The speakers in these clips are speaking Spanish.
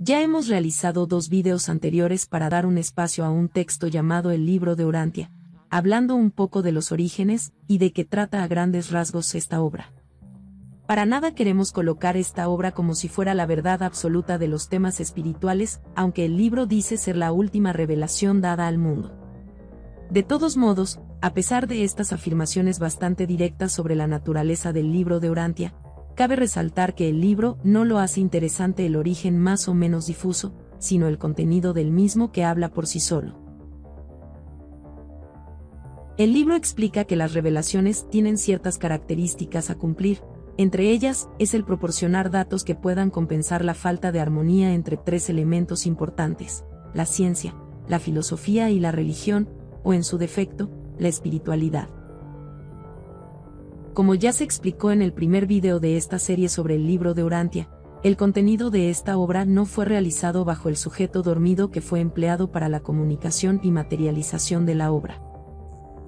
Ya hemos realizado 2 videos anteriores para dar un espacio a un texto llamado el Libro de Urantia, hablando un poco de los orígenes y de qué trata a grandes rasgos esta obra. Para nada queremos colocar esta obra como si fuera la verdad absoluta de los temas espirituales, aunque el libro dice ser la última revelación dada al mundo. De todos modos, a pesar de estas afirmaciones bastante directas sobre la naturaleza del Libro de Urantia, cabe resaltar que el libro no lo hace interesante el origen más o menos difuso, sino el contenido del mismo que habla por sí solo. El libro explica que las revelaciones tienen ciertas características a cumplir, entre ellas es el proporcionar datos que puedan compensar la falta de armonía entre 3 elementos importantes: la ciencia, la filosofía y la religión, o en su defecto, la espiritualidad. Como ya se explicó en el primer video de esta serie sobre el Libro de Urantia, el contenido de esta obra no fue realizado bajo el sujeto dormido que fue empleado para la comunicación y materialización de la obra.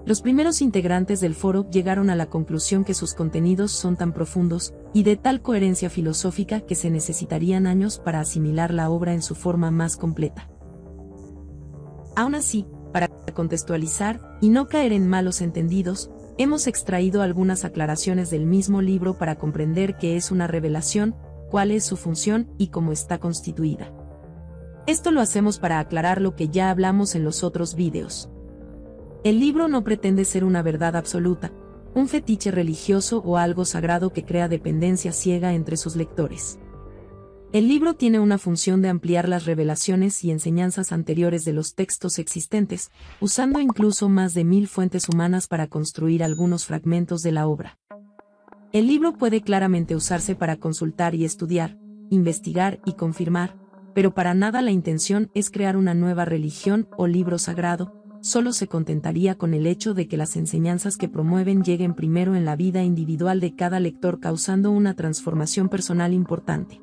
Los primeros integrantes del foro llegaron a la conclusión que sus contenidos son tan profundos, y de tal coherencia filosófica que se necesitarían años para asimilar la obra en su forma más completa. Aún así, para contextualizar, y no caer en malos entendidos, hemos extraído algunas aclaraciones del mismo libro para comprender qué es una revelación, cuál es su función y cómo está constituida. Esto lo hacemos para aclarar lo que ya hablamos en los otros videos. El libro no pretende ser una verdad absoluta, un fetiche religioso o algo sagrado que crea dependencia ciega entre sus lectores. El libro tiene una función de ampliar las revelaciones y enseñanzas anteriores de los textos existentes, usando incluso más de 1000 fuentes humanas para construir algunos fragmentos de la obra. El libro puede claramente usarse para consultar y estudiar, investigar y confirmar, pero para nada la intención es crear una nueva religión o libro sagrado. Solo se contentaría con el hecho de que las enseñanzas que promueven lleguen primero en la vida individual de cada lector, causando una transformación personal importante.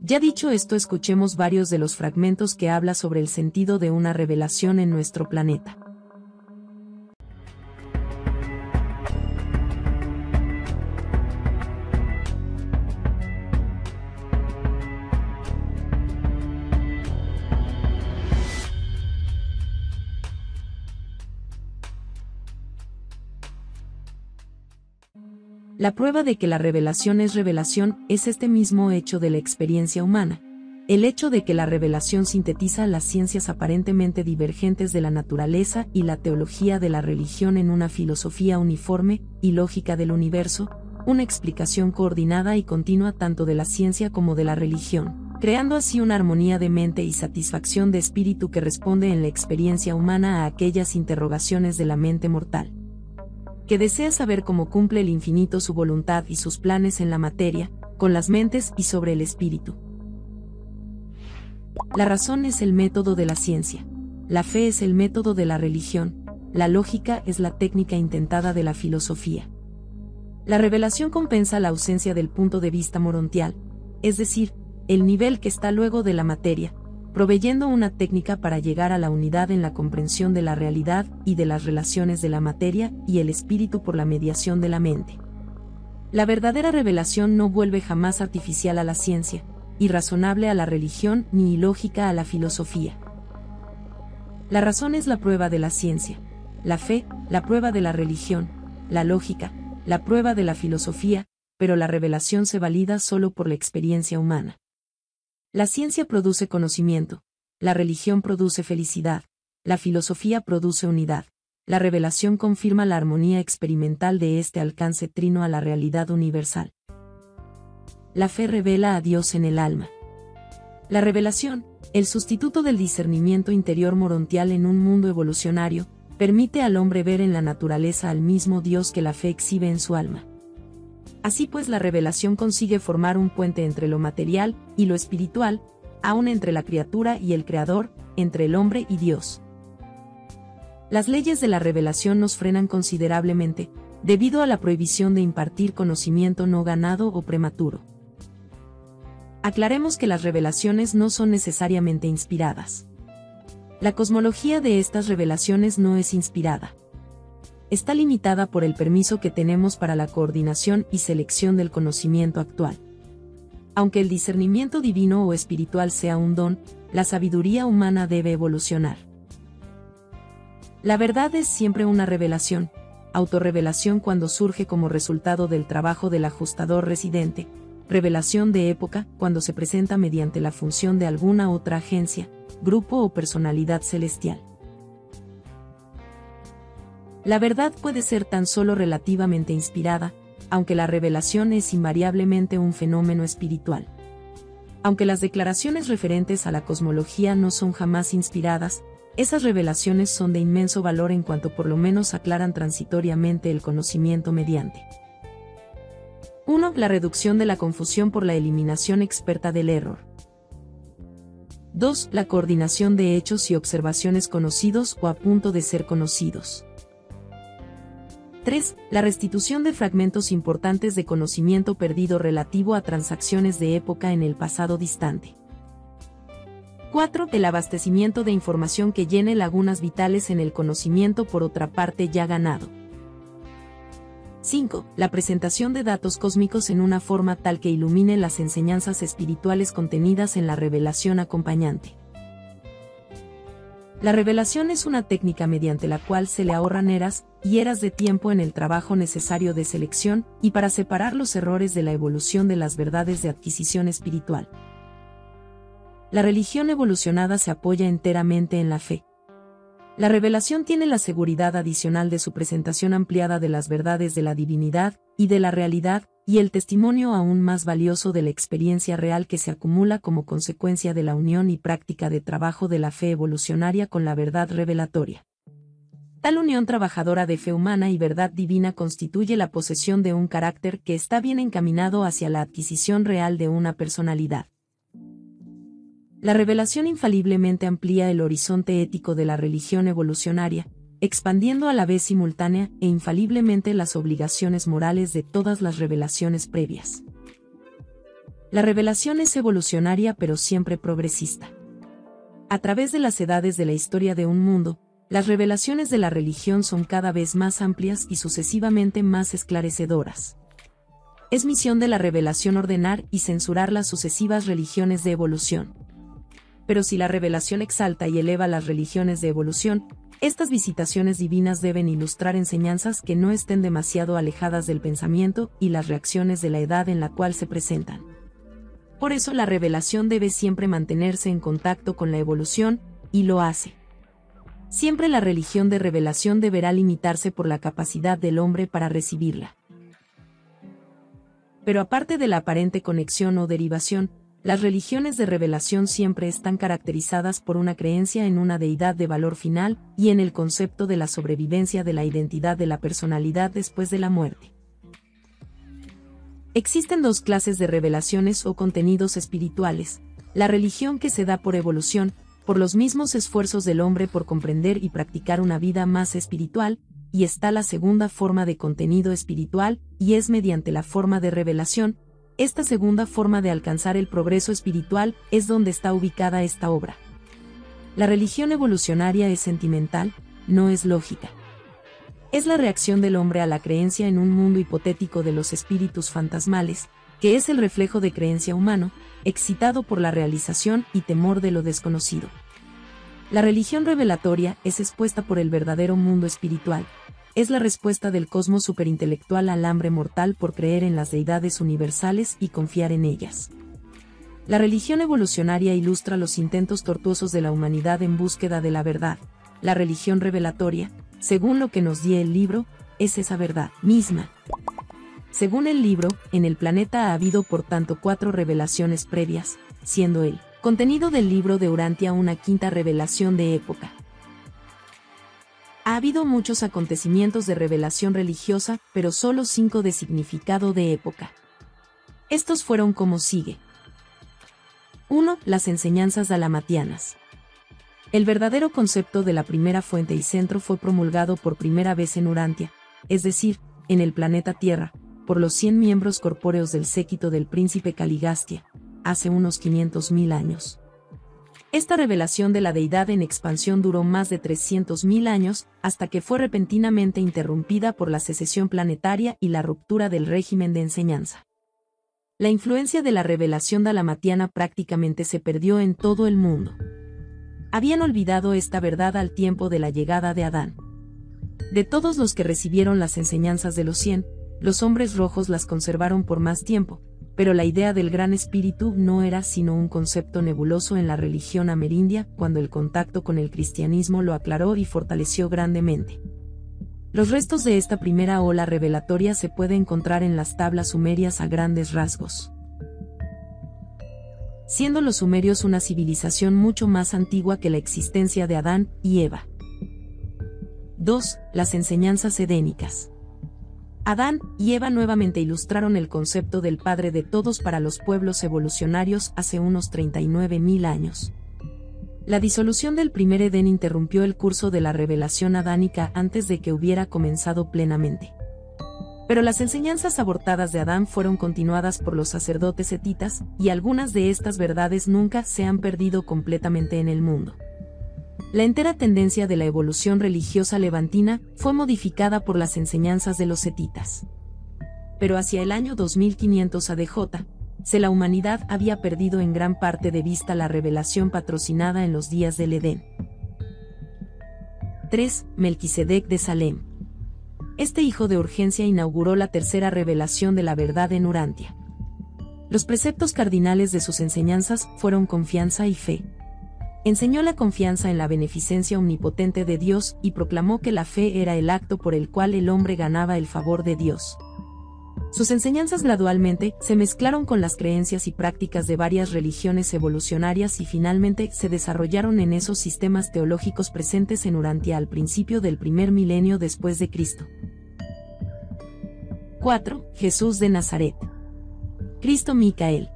Ya dicho esto, escuchemos varios de los fragmentos que habla sobre el sentido de una revelación en nuestro planeta. La prueba de que la revelación es este mismo hecho de la experiencia humana, el hecho de que la revelación sintetiza las ciencias aparentemente divergentes de la naturaleza y la teología de la religión en una filosofía uniforme y lógica del universo, una explicación coordinada y continua tanto de la ciencia como de la religión, creando así una armonía de mente y satisfacción de espíritu que responde en la experiencia humana a aquellas interrogaciones de la mente mortal, que desea saber cómo cumple el infinito su voluntad y sus planes en la materia, con las mentes y sobre el espíritu. La razón es el método de la ciencia, la fe es el método de la religión, la lógica es la técnica intentada de la filosofía. La revelación compensa la ausencia del punto de vista morontial, es decir, el nivel que está luego de la materia, proveyendo una técnica para llegar a la unidad en la comprensión de la realidad y de las relaciones de la materia y el espíritu por la mediación de la mente. La verdadera revelación no vuelve jamás artificial a la ciencia, irrazonable a la religión ni ilógica a la filosofía. La razón es la prueba de la ciencia, la fe, la prueba de la religión, la lógica, la prueba de la filosofía, pero la revelación se valida solo por la experiencia humana. La ciencia produce conocimiento, la religión produce felicidad, la filosofía produce unidad, la revelación confirma la armonía experimental de este alcance trino a la realidad universal. La fe revela a Dios en el alma. La revelación, el sustituto del discernimiento interior morontial en un mundo evolucionario, permite al hombre ver en la naturaleza al mismo Dios que la fe exhibe en su alma. Así pues, la revelación consigue formar un puente entre lo material y lo espiritual, aún entre la criatura y el Creador, entre el hombre y Dios. Las leyes de la revelación nos frenan considerablemente, debido a la prohibición de impartir conocimiento no ganado o prematuro. Aclaremos que las revelaciones no son necesariamente inspiradas. La cosmología de estas revelaciones no es inspirada. Está limitada por el permiso que tenemos para la coordinación y selección del conocimiento actual. Aunque el discernimiento divino o espiritual sea un don, la sabiduría humana debe evolucionar. La verdad es siempre una revelación, autorrevelación cuando surge como resultado del trabajo del ajustador residente, revelación de época cuando se presenta mediante la función de alguna otra agencia, grupo o personalidad celestial. La verdad puede ser tan solo relativamente inspirada, aunque la revelación es invariablemente un fenómeno espiritual. Aunque las declaraciones referentes a la cosmología no son jamás inspiradas, esas revelaciones son de inmenso valor en cuanto por lo menos aclaran transitoriamente el conocimiento mediante 1. La reducción de la confusión por la eliminación experta del error. 2. La coordinación de hechos y observaciones conocidos o a punto de ser conocidos. 3. La restitución de fragmentos importantes de conocimiento perdido relativo a transacciones de época en el pasado distante. 4. El abastecimiento de información que llene lagunas vitales en el conocimiento por otra parte ya ganado. 5. La presentación de datos cósmicos en una forma tal que ilumine las enseñanzas espirituales contenidas en la revelación acompañante. La revelación es una técnica mediante la cual se le ahorran eras y eras de tiempo en el trabajo necesario de selección y para separar los errores de la evolución de las verdades de adquisición espiritual. La religión evolucionada se apoya enteramente en la fe. La revelación tiene la seguridad adicional de su presentación ampliada de las verdades de la divinidad y de la realidad, y el testimonio aún más valioso de la experiencia real que se acumula como consecuencia de la unión y práctica de trabajo de la fe evolucionaria con la verdad revelatoria. Tal unión trabajadora de fe humana y verdad divina constituye la posesión de un carácter que está bien encaminado hacia la adquisición real de una personalidad. La revelación infaliblemente amplía el horizonte ético de la religión evolucionaria, expandiendo a la vez simultánea e infaliblemente las obligaciones morales de todas las revelaciones previas. La revelación es evolucionaria pero siempre progresista. A través de las edades de la historia de un mundo, las revelaciones de la religión son cada vez más amplias y sucesivamente más esclarecedoras. Es misión de la revelación ordenar y censurar las sucesivas religiones de evolución. Pero si la revelación exalta y eleva las religiones de evolución, estas visitaciones divinas deben ilustrar enseñanzas que no estén demasiado alejadas del pensamiento y las reacciones de la edad en la cual se presentan. Por eso la revelación debe siempre mantenerse en contacto con la evolución, y lo hace. Siempre la religión de revelación deberá limitarse por la capacidad del hombre para recibirla. Pero aparte de la aparente conexión o derivación, las religiones de revelación siempre están caracterizadas por una creencia en una deidad de valor final y en el concepto de la sobrevivencia de la identidad de la personalidad después de la muerte. Existen dos clases de revelaciones o contenidos espirituales: la religión que se da por evolución, por los mismos esfuerzos del hombre por comprender y practicar una vida más espiritual, y está la segunda forma de contenido espiritual, y es mediante la forma de revelación. Esta segunda forma de alcanzar el progreso espiritual es donde está ubicada esta obra. La religión evolucionaria es sentimental, no es lógica. Es la reacción del hombre a la creencia en un mundo hipotético de los espíritus fantasmales, que es el reflejo de creencia humano, excitado por la realización y temor de lo desconocido. La religión revelatoria es expuesta por el verdadero mundo espiritual. Es la respuesta del cosmos superintelectual al hambre mortal por creer en las deidades universales y confiar en ellas. La religión evolucionaria ilustra los intentos tortuosos de la humanidad en búsqueda de la verdad. La religión revelatoria, según lo que nos die el libro, es esa verdad misma. Según el libro, en el planeta ha habido por tanto 4 revelaciones previas, siendo el contenido del libro de Urantia una quinta revelación de época. Ha habido muchos acontecimientos de revelación religiosa, pero solo 5 de significado de época. Estos fueron como sigue. 1. Las enseñanzas dalamatianas. El verdadero concepto de la primera fuente y centro fue promulgado por primera vez en Urantia, es decir, en el planeta Tierra, por los 100 miembros corpóreos del séquito del príncipe Caligastia, hace unos 500.000 años. Esta revelación de la deidad en expansión duró más de 300.000 años, hasta que fue repentinamente interrumpida por la secesión planetaria y la ruptura del régimen de enseñanza. La influencia de la revelación dalamatiana prácticamente se perdió en todo el mundo. Habían olvidado esta verdad al tiempo de la llegada de Adán. De todos los que recibieron las enseñanzas de los 100, los hombres rojos las conservaron por más tiempo, pero la idea del Gran Espíritu no era sino un concepto nebuloso en la religión amerindia, cuando el contacto con el cristianismo lo aclaró y fortaleció grandemente. Los restos de esta primera ola revelatoria se puede encontrar en las tablas sumerias a grandes rasgos. Siendo los sumerios una civilización mucho más antigua que la existencia de Adán y Eva. 2. Las enseñanzas edénicas. Adán y Eva nuevamente ilustraron el concepto del Padre de todos para los pueblos evolucionarios hace unos 39.000 años. La disolución del primer Edén interrumpió el curso de la revelación adánica antes de que hubiera comenzado plenamente. Pero las enseñanzas abortadas de Adán fueron continuadas por los sacerdotes hetitas, y algunas de estas verdades nunca se han perdido completamente en el mundo. La entera tendencia de la evolución religiosa levantina fue modificada por las enseñanzas de los hetitas. Pero hacia el año 2500 ADJ, la humanidad había perdido en gran parte de vista la revelación patrocinada en los días del Edén. 3. Melquisedec de Salem. Este hijo de urgencia inauguró la tercera revelación de la verdad en Urantia. Los preceptos cardinales de sus enseñanzas fueron confianza y fe. Enseñó la confianza en la beneficencia omnipotente de Dios y proclamó que la fe era el acto por el cual el hombre ganaba el favor de Dios. Sus enseñanzas gradualmente se mezclaron con las creencias y prácticas de varias religiones evolucionarias y finalmente se desarrollaron en esos sistemas teológicos presentes en Urantia al principio del primer milenio después de Cristo. 4. Jesús de Nazaret. Cristo Micael.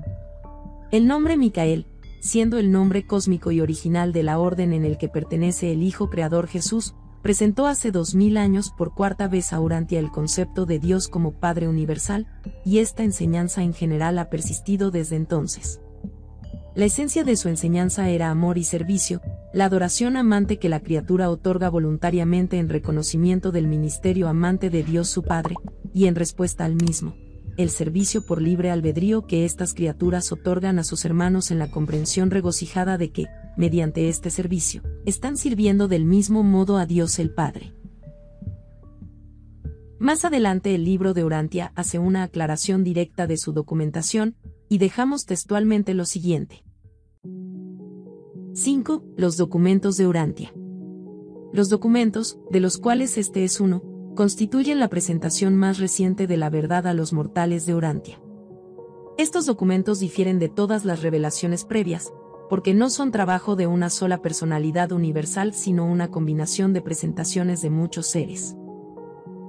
El nombre Micael, siendo el nombre cósmico y original de la orden en el que pertenece el Hijo Creador Jesús, presentó hace 2000 años por cuarta vez a Urantia el concepto de Dios como Padre Universal, y esta enseñanza en general ha persistido desde entonces. La esencia de su enseñanza era amor y servicio, la adoración amante que la criatura otorga voluntariamente en reconocimiento del ministerio amante de Dios su Padre, y en respuesta al mismo, el servicio por libre albedrío que estas criaturas otorgan a sus hermanos en la comprensión regocijada de que, mediante este servicio, están sirviendo del mismo modo a Dios el Padre. Más adelante el libro de Urantia hace una aclaración directa de su documentación, y dejamos textualmente lo siguiente. 5. Los documentos de Urantia. Los documentos, de los cuales este es uno, constituyen la presentación más reciente de la verdad a los mortales de Urantia. Estos documentos difieren de todas las revelaciones previas, porque no son trabajo de una sola personalidad universal sino una combinación de presentaciones de muchos seres.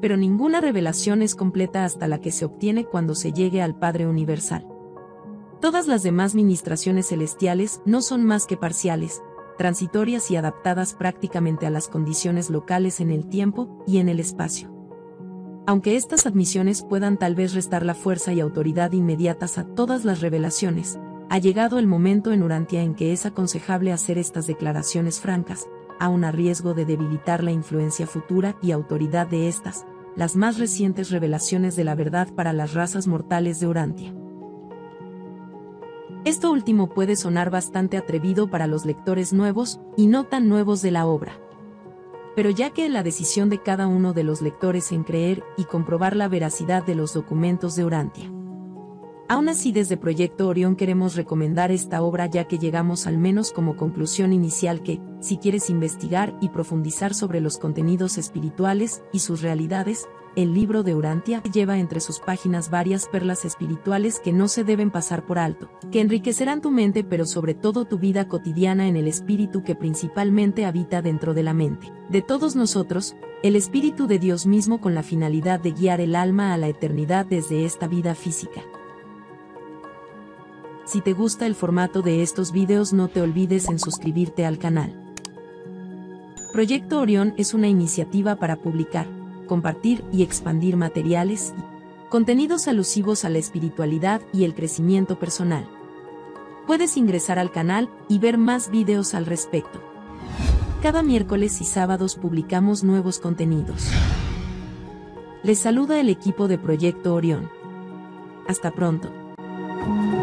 Pero ninguna revelación es completa hasta la que se obtiene cuando se llegue al Padre Universal. Todas las demás ministraciones celestiales no son más que parciales, transitorias y adaptadas prácticamente a las condiciones locales en el tiempo y en el espacio. Aunque estas admisiones puedan tal vez restar la fuerza y autoridad inmediatas a todas las revelaciones, ha llegado el momento en Urantia en que es aconsejable hacer estas declaraciones francas, aun a riesgo de debilitar la influencia futura y autoridad de estas, las más recientes revelaciones de la verdad para las razas mortales de Urantia. Esto último puede sonar bastante atrevido para los lectores nuevos y no tan nuevos de la obra. Pero ya que la decisión de cada uno de los lectores en creer y comprobar la veracidad de los documentos de Urantia. Aún así, desde Proyecto Orión queremos recomendar esta obra ya que llegamos al menos como conclusión inicial que, si quieres investigar y profundizar sobre los contenidos espirituales y sus realidades, el libro de Urantia lleva entre sus páginas varias perlas espirituales que no se deben pasar por alto, que enriquecerán tu mente pero sobre todo tu vida cotidiana en el espíritu que principalmente habita dentro de la mente de todos nosotros, el espíritu de Dios mismo con la finalidad de guiar el alma a la eternidad desde esta vida física. Si te gusta el formato de estos videos no te olvides en suscribirte al canal. Proyecto Orión es una iniciativa para publicar, compartir y expandir materiales y contenidos alusivos a la espiritualidad y el crecimiento personal. Puedes ingresar al canal y ver más videos al respecto. Cada miércoles y sábados publicamos nuevos contenidos. Les saluda el equipo de Proyecto Orión. Hasta pronto. México.